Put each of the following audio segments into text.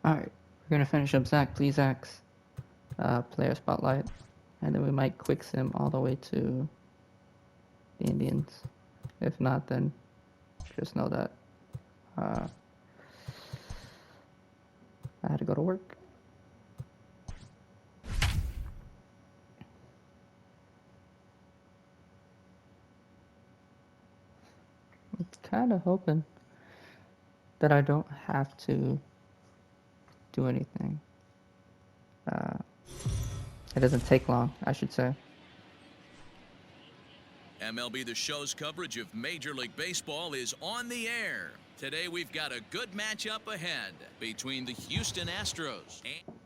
Alright, we're gonna finish up Zach Plesac's player spotlight, and then we might quick sim all the way to the Indians. If not, then just know that I had to go to work. I'm kind of hoping that I don't have to do anything. It doesn't take long, I should say. MLB The Show's coverage of Major League Baseball is on the air. Today we've got a good matchup ahead between the Houston Astros and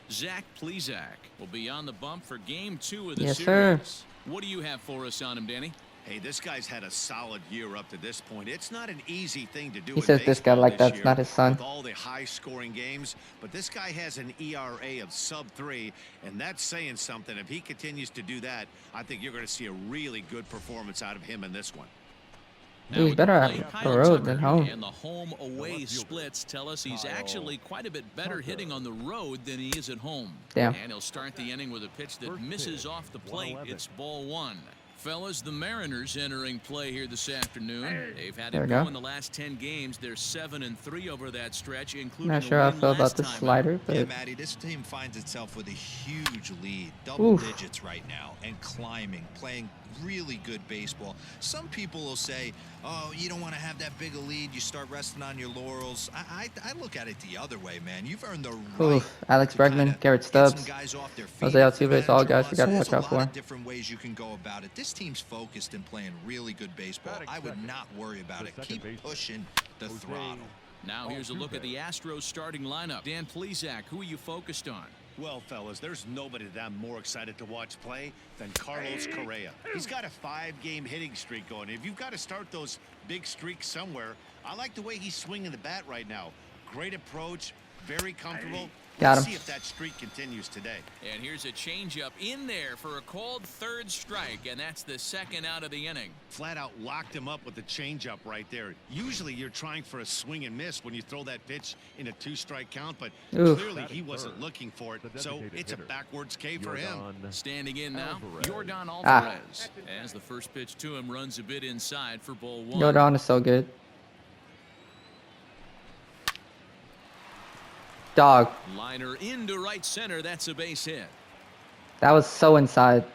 Zach Plesac will be on the bump for Game 2 of the series. Sir. What do you have for us on him, Danny? Hey, this guy's had a solid year up to this point. It's not an easy thing to do. He says this guy like that's not his son. With all the high-scoring games, but this guy has an ERA of sub-3, and that's saying something. If he continues to do that, I think you're going to see a really good performance out of him in this one. Dude, he's better at the road than home. And the home-away splits tell us he's actually quite a bit better hitting on the road than he is at home. Damn. And he'll start the inning with a pitch that misses off the plate. It's ball one. Fellas, the Mariners entering play here this afternoon. They've had it going the last 10 games. They're 7-3 over that stretch, including Not sure how I feel about the slider, but yeah, Matty, this team finds itself with a huge lead, double digits right now, and climbing, playing really good baseball. Some people will say, oh, you don't want to have that big a lead, you start resting on your laurels. I look at it the other way, man. You've earned the right. Alex Bregman, Garrett Stubbs, Jose Altuve, all guys we gotta watch out for. Different ways you can go about it. This team's focused and playing really good baseball. I would not worry about it. Keep pushing the throttle. Now here's a look at the Astros starting lineup. Dan Plesac, who are you focused on? Well, fellas, there's nobody that I'm more excited to watch play than Carlos Correa. He's got a 5-game hitting streak going. If you've got to start those big streaks somewhere, I like the way he's swinging the bat right now. Great approach, very comfortable. Got him. Let's see if that streak continues today. And here's a changeup in there for a called third strike, and that's the second out of the inning. Flat out locked him up with the changeup right there. Usually you're trying for a swing and miss when you throw that pitch in a 2-strike count, but clearly he wasn't looking for it, so it's a backwards K for him. Standing in now, Yordan Alvarez. As the first pitch to him runs a bit inside for ball one. Yordan is so good. Dog. Liner into right center. That's a base hit. That was so inside.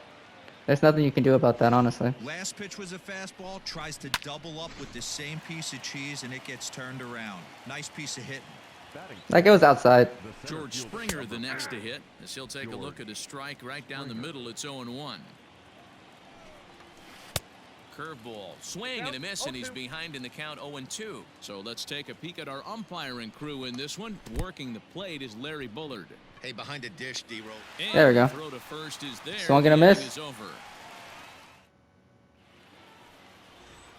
There's nothing you can do about that, honestly. Last pitch was a fastball. Tries to double up with the same piece of cheese, and it gets turned around. Nice piece of hitting. Like it was outside. George Springer the next to hit, as he'll take a look at a strike right down the middle. It's 0-1. Curveball, swing and a miss, and he's behind in the count 0-2. So let's take a peek at our umpiring crew in this one. Working the plate is Larry Bullard. Hey, behind the dish, D-Roll. There we go. Throw to first is there. Swung and a miss.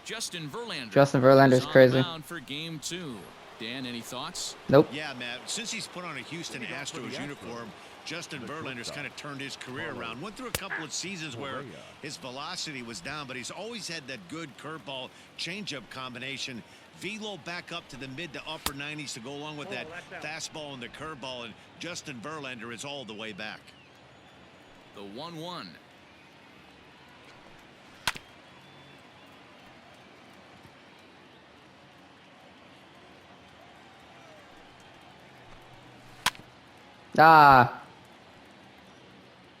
Justin Verlander is crazy. For game 2. Dan, any thoughts? Nope. Yeah, Matt. Since he's put on a Houston Astros uniform, Justin Verlander's kind of turned his career around. Went through a couple of seasons where his velocity was down, but he's always had that good curveball changeup combination. Velo back up to the mid to upper 90s to go along with that fastball and the curveball, and Justin Verlander is all the way back. The 1-1.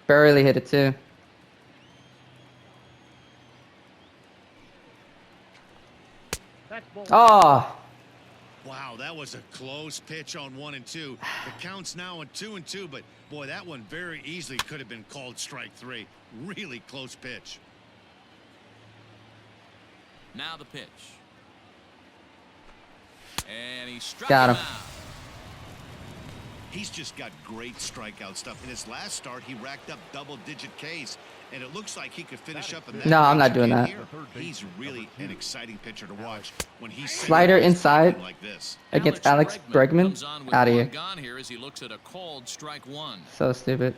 Barely hit it too. Wow, that was a close pitch on 1 and 2. The count's now on 2 and 2, but boy, that one very easily could have been called strike 3. Really close pitch. Now the pitch. And he struck Got him. out. He's just got great strikeout stuff. In his last start, he racked up double-digit Ks, and it looks like he could finish up in that. No, I'm not doing that. He's really an exciting pitcher to watch when he's slider inside like this. against Alex Bregman. Out of here. Here as he looks at a called strike 1. So stupid.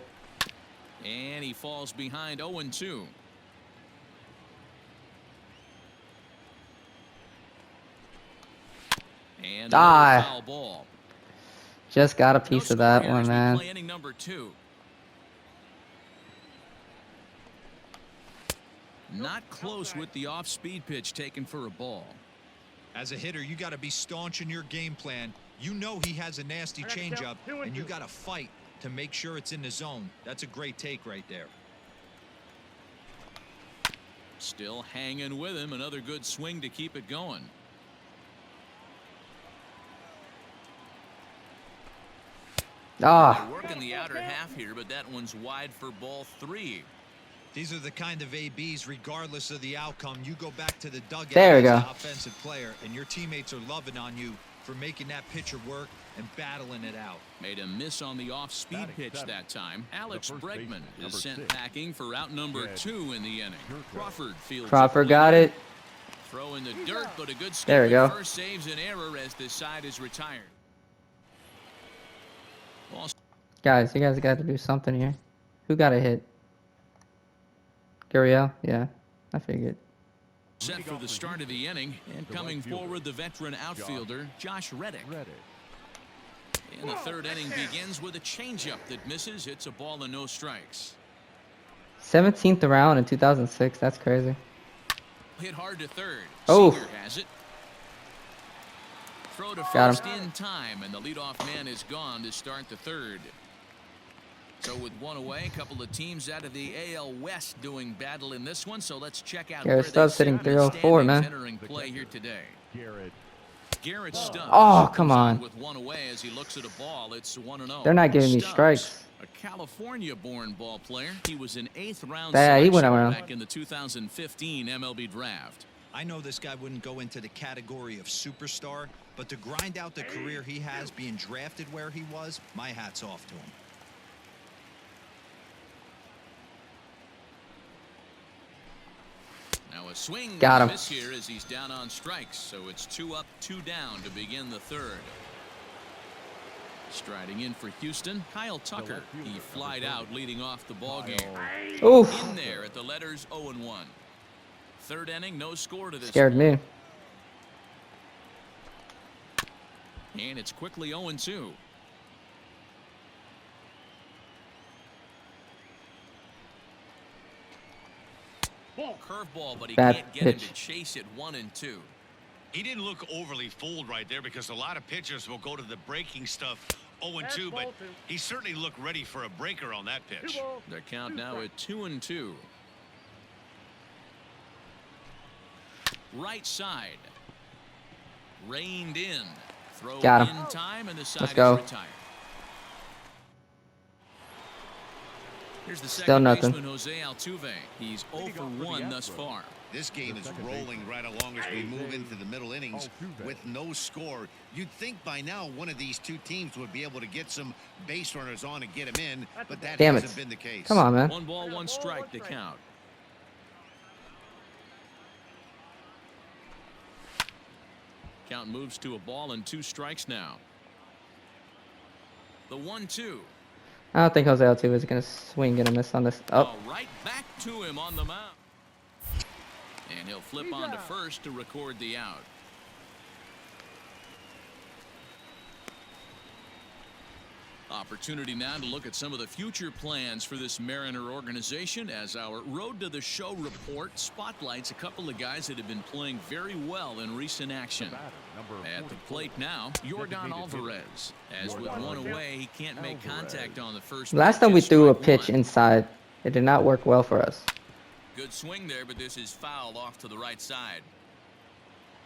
And he falls behind 0-2. And another foul ball. Just got a piece of that one, man. Play inning number 2. Not close with the off-speed pitch taken for a ball. As a hitter, you got to be staunch in your game plan. You know he has a nasty changeup, and you got to fight to make sure it's in the zone. That's a great take right there. Still hanging with him. Another good swing to keep it going. Working the outer half here, but that one's wide for ball 3. These are the kind of ABs, regardless of the outcome. You go back to the dugout as an offensive player, and your teammates are loving on you for making that pitcher work and battling it out. Made a miss on the off-speed pitch that time. Alex Bregman is sent packing for out number 2 in the inning. Crawford got it. Throw in the dirt, but a good skip. There we go. First saves an error as this side is retired. Guys, you guys got to do something here. Who got a hit? Gurriel? Yeah, I figured. Set for the start of the inning, and coming forward, the veteran outfielder, Josh Reddick. And the third inning begins with a changeup that misses. It's a ball and no strikes. 17th round in 2006. That's crazy. Hit hard to third. Oh. Seager has it. Throw to Got first in time, and the leadoff man is gone to start the third. So with one away, a couple of teams out of the AL West doing battle in this one. So let's check out where Stubbs they hitting sit in the 304, man. entering play here today. Garrett Stubbs. Oh, come on. With one away as he looks at a ball, it's 1-0. They're not giving me Stubbs, strikes. a California-born ball player. He was an 8th-round Yeah, he selection went around. back in the 2015 MLB draft. I know this guy wouldn't go into the category of superstar, but to grind out the career he has being drafted where he was, my hat's off to him. Now a swing Got him. miss here as he's down on strikes, so it's 2 up, 2 down to begin the third. Striding in for Houston, Kyle Tucker. He flied out leading off the ball game. Oof. In there at the letters 0-1. Third inning, no score to this. Scared me. And it's quickly 0-2. Curveball, but he Bad can't get him pitch. to chase it 1-2. He didn't look overly fooled right there because a lot of pitchers will go to the breaking stuff 0-2, but he certainly looked ready for a breaker on that pitch. The count now at 2-2. Right side. Reined in. Throw Got him. in time, and the side Let's go. is retired. Here's the Still second nothing. baseman, Jose Altuve. He's 0 for 1 thus far. This game is rolling right along as we move into the middle innings with no score. You'd think by now one of these two teams would be able to get some base runners on and get him in, but that Damn hasn't it. been the case. Come on, man. 1 ball, 1 strike to count. Count moves to a ball and 2 strikes now. The 1-2. I don't think Jose Altuve is going to swing and a miss on this. Oh, Right back to him on the mound. And he'll flip on to first to record the out. Opportunity now to look at some of the future plans for this Mariner organization as our Road to the Show report spotlights a couple of guys that have been playing very well in recent action. At the plate now, Yordan Alvarez. As with one away, he can't make contact on the first. last time we threw a pitch pitch inside, it did not work well for us. Good swing there, but this is fouled off to the right side.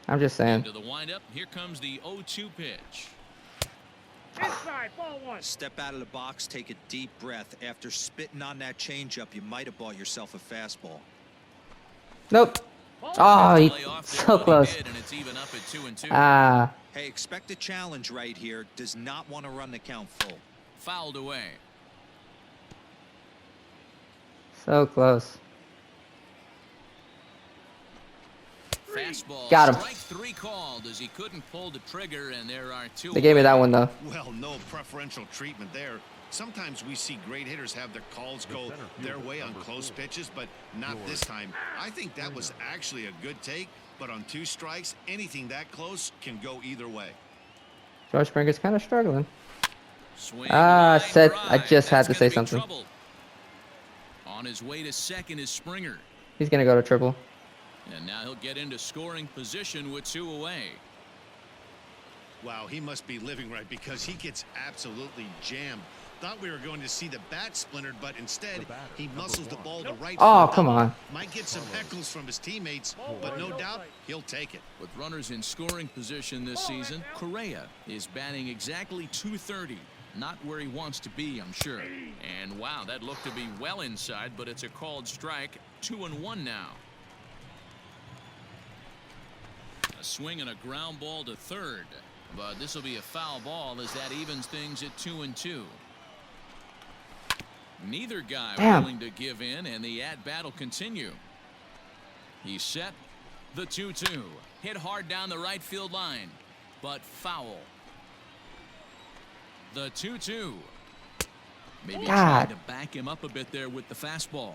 I'm just saying. Into the windup. Here comes the 0-2 pitch. Inside, ball 1. Step out of the box, take a deep breath. After spitting on that changeup, you might have bought yourself a fastball. Nope. Oh, he Play off there so when he close. did, and it's even up at 2-2. Ah, Hey, expect a challenge right here. Does not want to run the count full. Fouled away. so close. Fastball. Got him. Strike 3 called as he couldn't pull the trigger, and there are 2. They gave me that one though. Well, no preferential treatment there. Sometimes we see great hitters have their calls go their way on close pitches, but not this time. I think that was actually a good take, But on 2 strikes, anything that close can go either way. George Springer's kind of struggling. Swing I line just drive. had to That's say gonna be something. trouble. On his way to second is Springer. He's gonna go to triple. And now he'll get into scoring position with 2 away. Wow, he must be living right because he gets absolutely jammed. Thought we were going to see the bat splintered, but instead he muscles the ball to right Oh, field. come on. Might get some heckles from his teammates, but no doubt he'll take it. With runners in scoring position this season, Correa is batting exactly .230. Not where he wants to be, I'm sure. And wow, that looked to be well inside, but it's a called strike. 2-1 now. A swing and a ground ball to third. But this will be a foul ball as that evens things at 2-2. Neither guy willing to give in, and the at-bat will continue. He's set. The 2-2. Hit hard down the right field line, but foul. The 2-2. Maybe trying to back him up a bit there with the fastball.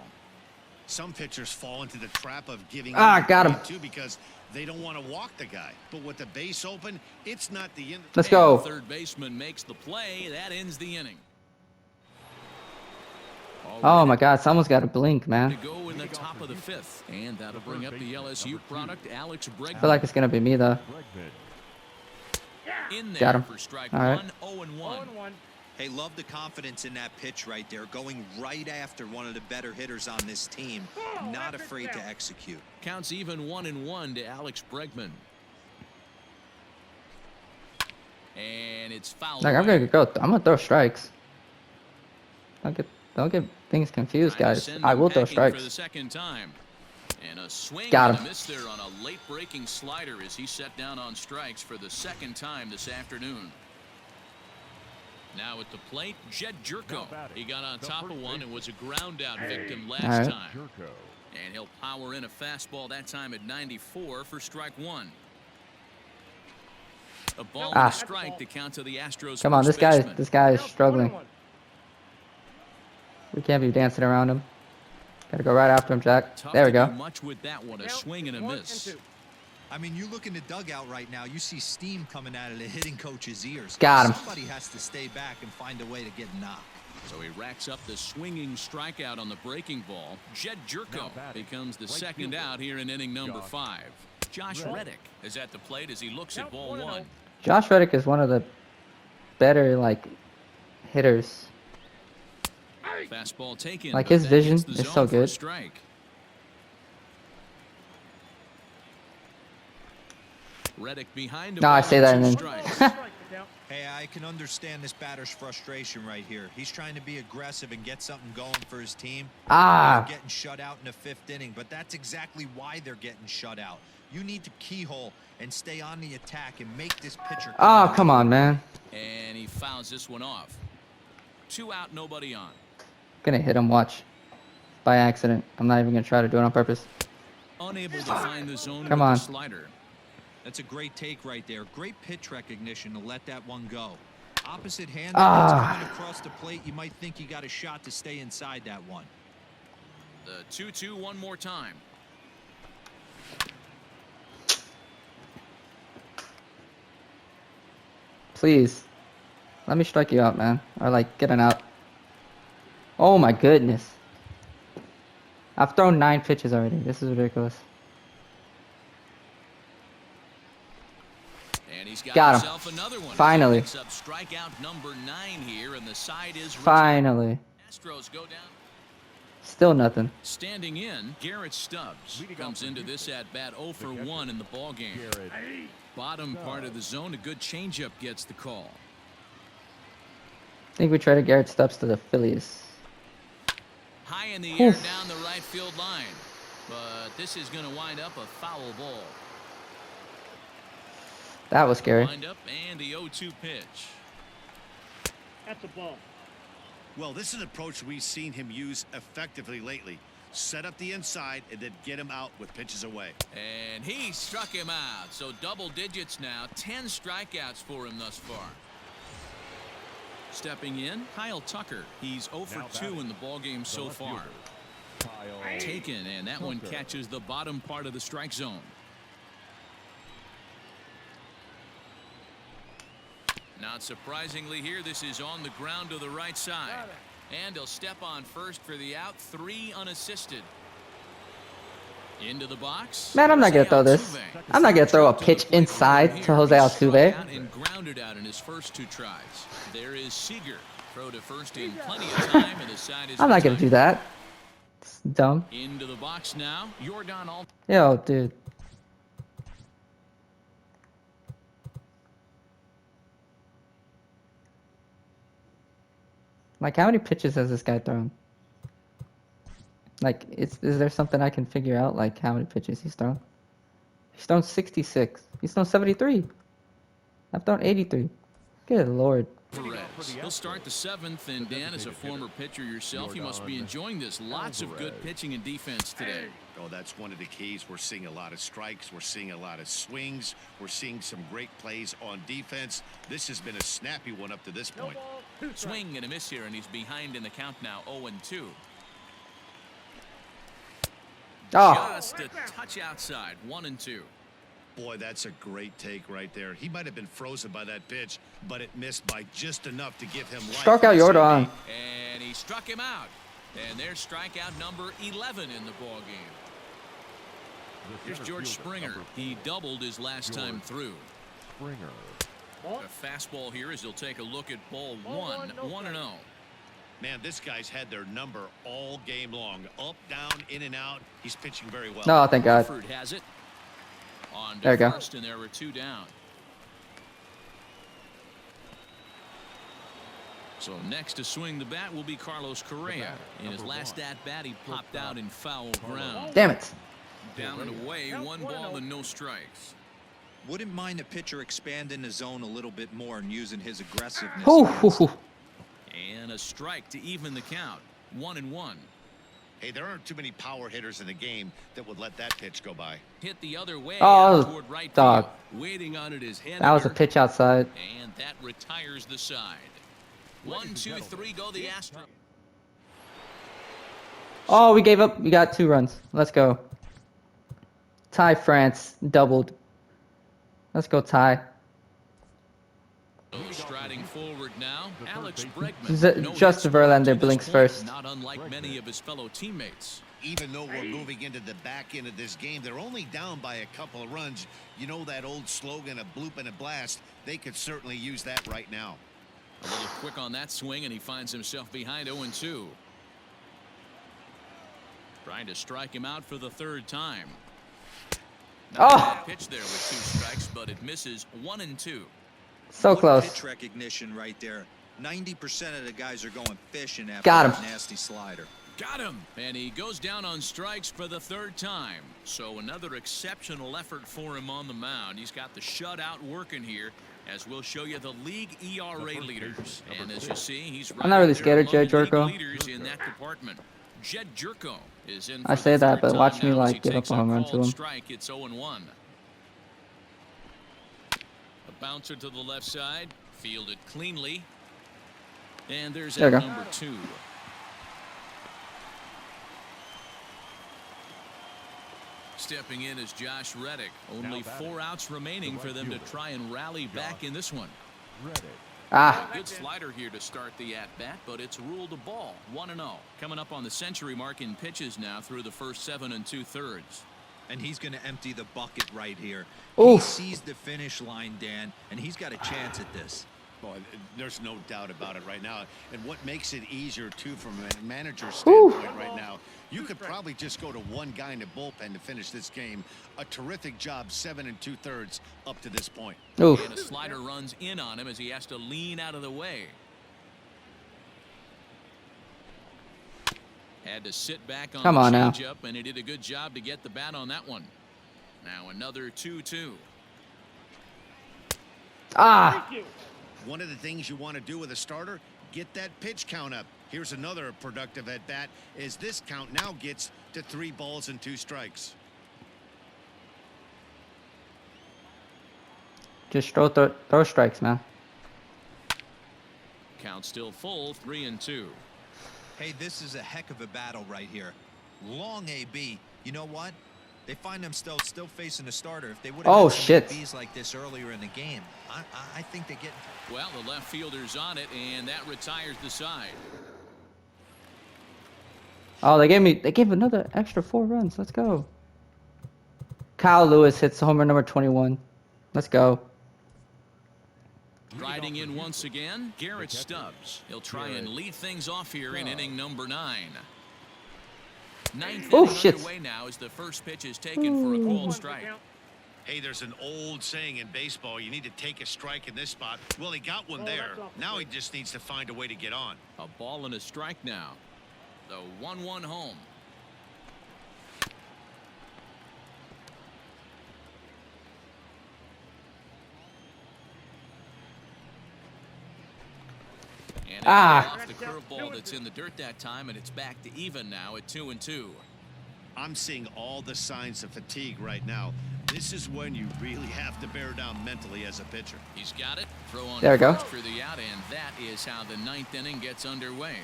Some pitchers fall into the trap of giving got him. too because they don't want to walk the guy. But with the base open, it's not the end. Let's go. The third baseman makes the play. That ends the inning. Oh my God, someone's got to blink, To man. go in the top of the 5th, and that'll bring up the LSU product, Alex Bregman. I feel like it's gonna be me though. In there Got him. for strike All right. 1, 0-1. 0-1. Hey, love the confidence in that pitch right there, going right after one of the better hitters on this team. Not afraid to execute. Counts even 1-1 to Alex Bregman. And it's fouled. Like I'm away. gonna go. I'm gonna throw strikes. Don't get things confused, Trying to guys. send I him will throw packing for the strikes. second time. And a swing Got and him. a miss there on a late breaking slider as he set down on strikes for the second time this afternoon. Now at the plate, Jed Jerko. He got on top of one and was a ground out victim last All right. time. And he'll power in a fastball that time at 94 for strike 1. A ball and a strike to count to the Astros. Come on, first this baseman. guy is struggling. 1-1. We can't be dancing around him. Gotta go right after him, Jack. Tough There we to go. do much with that one. A Count swing and a 1 miss. and 2. I mean, you look in the dugout right now, you see steam coming out of the hitting coach's ears. Got him. Somebody has to stay back and find a way to get knocked. So he racks up the swinging strikeout on the breaking ball. Jed Jerko becomes the second out here in inning number 5. Josh Reddick is at the plate as he looks at ball 1. Josh Reddick is one of the better hitters. Fastball taken. Like, but his that vision hits the is zone so for a good. strike. Reddick behind him. No, I say that and then- Strikes. Strike the count. Hey, I can understand this batter's frustration right here. He's trying to be aggressive and get something going for his team. They're getting shut out in the 5th inning, but that's exactly why they're getting shut out. You need to keyhole and stay on the attack and make this pitcher. Oh, come on, man. And he fouls this one off. 2 out, nobody on. Gonna hit him, watch. By accident. I'm not even gonna try to do it on purpose. Unable to find the zone Come with on. the slider. That's a great take right there. Great pitch recognition to let that one go. Opposite hand coming across the plate, you might think you got a shot to stay inside that one. The 2-2 one more time. Please. Let me strike you out, man. Or get an out. Oh my goodness. I've thrown 9 pitches already. This is ridiculous. And he's got Got him. himself another one. Finally. He picks up strikeout number 9 here, and the side is Finally. Astros go down. Still nothing. Standing in, Garrett Stubbs comes into this at bat 0 for 1 in the ball game. Bottom part of the zone, a good changeup gets the call. I think we traded Garrett Stubbs to the Phillies. High in the air down the right field line, but this is going to wind up a foul ball. That was scary. Wind up and the 0-2 pitch. That's a ball. Well, this is an approach we've seen him use effectively lately. Set up the inside and then get him out with pitches away. And he struck him out. So double digits now. 10 strikeouts for him thus far. Stepping in, Kyle Tucker. He's 0 for 2 in the ballgame so far. Taken, and that one catches the bottom part of the strike zone. Not surprisingly here, this is on the ground to the right side. And he'll step on first for the out. 3 unassisted. Into the box. Man, I'm not gonna throw this. I'm not gonna throw a pitch inside to Jose Altuve. And grounded out in his first 2 tries. There is Seager. Throw to first in plenty of time, and the side is I'm not gonna do that. It's dumb. Into the box now. Jordan Alt. Yo, dude. Like, how many pitches has this guy thrown? Like, is there something I can figure out? Like, how many pitches he's thrown? He's thrown 66. He's thrown 73. I've thrown 83. Good lord. Perez. He'll start the 7th, and Dan, as a former pitcher yourself, you must be enjoying this. Lots of good pitching and defense today. Oh, that's one of the keys. We're seeing a lot of strikes. We're seeing a lot of swings. We're seeing some great plays on defense. This has been a snappy one up to this point. Swing and a miss here, and he's behind in the count now, 0-2. Oh. Just a touch outside, 1-2. Boy, that's a great take right there. He might have been frozen by that pitch, but it missed by just enough to give him life. Struck out Jordan. And he struck him out. And there's strikeout number 11 in the ball game. Here's George Springer. He doubled his last time through. A fastball here as he'll take a look at ball 1, 1-0. Man, this guy's had their number all game long. Up, down, in and out. He's pitching very well. No, thank God. Ford has it. On There to you go. first, and there were 2 down. So next to swing the bat will be Carlos Correa. In his last at-bat, he popped out in foul ground. Damn it. Down and away, 1 ball and no strikes. Wouldn't mind a pitcher expanding the zone a little bit more and using his aggressiveness. Ooh. And a strike to even the count. 1-1. Hey, there aren't too many power hitters in the game that would let that pitch go by. Hit the other way. Oh, out toward right dog. field. Waiting on it is Henniger. That was a pitch outside. And that retires the side. 1, 2, 3 go the Astros. Oh, we gave up. We got 2 runs. Let's go. Ty France doubled. Let's go, Ty. Striding forward now, Alex Bregman. Just Verlander blinks first. Not unlike many of his fellow teammates. Even though we're moving into the back end of this game, they're only down by a couple of runs. You know that old slogan, a bloop and a blast. They could certainly use that right now. A little quick on that swing, and he finds himself behind 0-2. Trying to strike him out for the 3rd time. Not a bad pitch there with 2 strikes, but it misses. 1-2. So Look, close. pitch recognition right there. 90% of the guys are going fishing after Got him. that nasty slider. Got him. And he goes down on strikes for the 3rd time. So another exceptional effort for him on the mound. He's got the shutout working here, as we'll show you the league ERA leaders. And as you see, he's right I'm not really there scared of among Jed the league Jerko. leaders in that department. Jed Jerko is in. I for say the that, 3rd but time watch me, now as like, he give up takes a home run to called him. Strike. It's 0-1. A bouncer to the left side, fielded cleanly. And there's There you out go. number 2. Stepping in is Josh Reddick. Only 4 outs remaining for them to try and rally back in this one. Ah. Good slider here to start the at-bat, but it's ruled a ball. 1-0. Coming up on the century mark in pitches now through the first 7 2/3. And he's going to empty the bucket right here. Oof. He sees the finish line, Dan, and he's got a chance at this. Boy, there's no doubt about it right now. And what makes it easier, too, from a manager's standpoint right now, you could probably just go to 1 guy in the bullpen to finish this game. A terrific job, 7 2/3 up to this point. Oof. And a slider runs in on him as he has to lean out of the way. Had to sit back on Come the on now. changeup, and he did a good job to get the bat on that one. Now another 2-2. Ah. One of the things you want to do with a starter, get that pitch count up. Here's another productive at bat as this count now gets to 3 balls and 2 strikes. Just throw strikes, man. Count still full, 3-2. Hey, this is a heck of a battle right here. Long AB. You know what? They find themselves still facing a starter. If they would Oh, have had some shit. ABs like this earlier in the game, I think they get. Well, the left fielder's on it, and that retires the side. Oh, they gave another extra 4 runs. Let's go. Kyle Lewis hits homer number 21. Let's go. Riding in once again, Garrett Stubbs. He'll try and lead things off here in inning number 9. Ninth inning shit. underway now as the first pitch is taken for a called strike. Hey, there's an old saying in baseball, you need to take a strike in this spot. Well, he got one there. Now he just needs to find a way to get on. A ball and a strike now. The 1-1 home. And off the curveball that's in the dirt that time, and it's back to even now at 2-2. I'm seeing all the signs of fatigue right now. This is when you really have to bear down mentally as a pitcher. He's got it. Throw on There we go. first for the out, and that is how the 9th inning gets underway.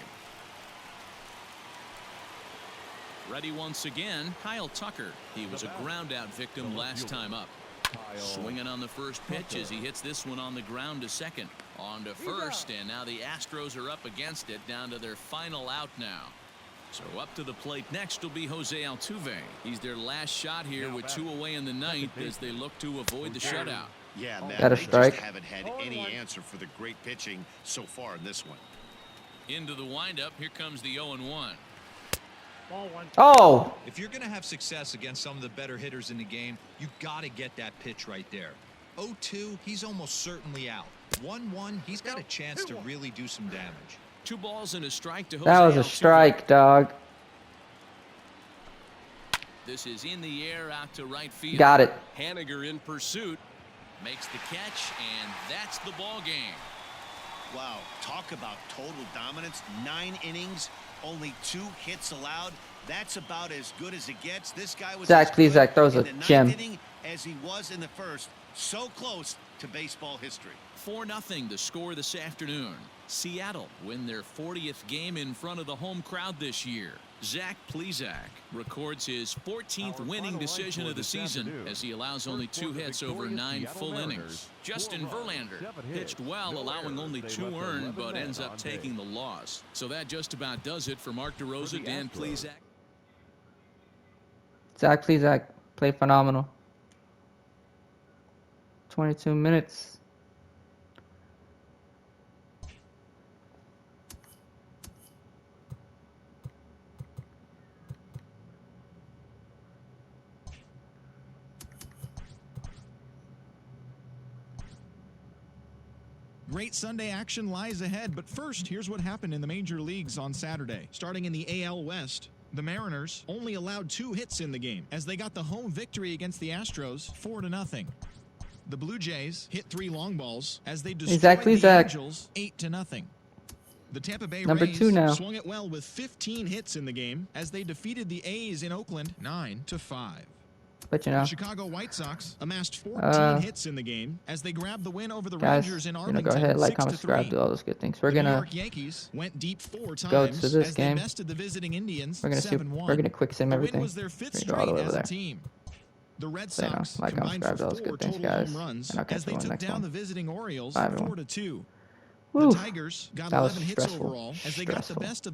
Ready once again, Kyle Tucker. He was a ground-out victim last time up. Swinging on the first pitch as he hits this one on the ground to second. On to first, and now the Astros are up against it, down to their final out now. So up to the plate next will be Jose Altuve. He's their last shot here with 2 away in the 9th as they look to avoid the shutout. Yeah, man, Got a they strike. just haven't had any answer for the great pitching so far in this one. Into the windup, here comes the 0-1. Ball 1. Oh, If you're going to have success against some of the better hitters in the game, you got to get that pitch right there. 0-2, he's almost certainly out. 1-1, he's got a chance to really do some damage. 2 balls and a strike to Jose that was a Altuve. strike, dog. This is in the air out to right field. Got it. Haniger in pursuit. Makes the catch, and that's the ball game. Wow, talk about total dominance. 9 innings, only 2 hits allowed. That's about as good as it gets. This guy was Zach as good Plesac throws in a the 9th gem. inning as he was in the first. So close to baseball history. 4-0 the score this afternoon. Seattle win their 40th game in front of the home crowd this year. Zach Plesac records his 14th winning decision of the season as he allows only 2 hits over 9 full innings. Justin Verlander pitched well, allowing only 2 earned, but ends up taking the loss. So that just about does it for Mark DeRosa, Dan Plesac. Zach Plesac played phenomenal. 22 minutes. Great Sunday action lies ahead, but first, here's what happened in the major leagues on Saturday. Starting in the AL West, the Mariners only allowed 2 hits in the game as they got the home victory against the Astros 4-0. The Blue Jays hit 3 long balls as they destroyed the Angels 8-0. The Tampa Bay Number Rays 2 now. swung it well with 15 hits in the game as they defeated the A's in Oakland 9-5. But you know, The Chicago White Sox amassed 14 hits in the game as they grabbed the win over the guys, Rangers in you know, Arlington. go ahead, like, comment, 6-3. subscribe, do all those good things. We're The New gonna York Yankees went deep 4 times go to this as game. they bested the visiting Indians We're gonna see. 7-1. We're gonna quick sim The everything. win was their 5th We're gonna go all the straight way as over a there. team. The Red So, you know, Sox like, comment, combined subscribe, for all those 4 good things, total guys. home runs And I'll catch as they you on the took next down one. the visiting Orioles Bye, everyone. 4-2. Woo. The Tigers got That was 11 hits stressful. overall as they got the Stressful. best of the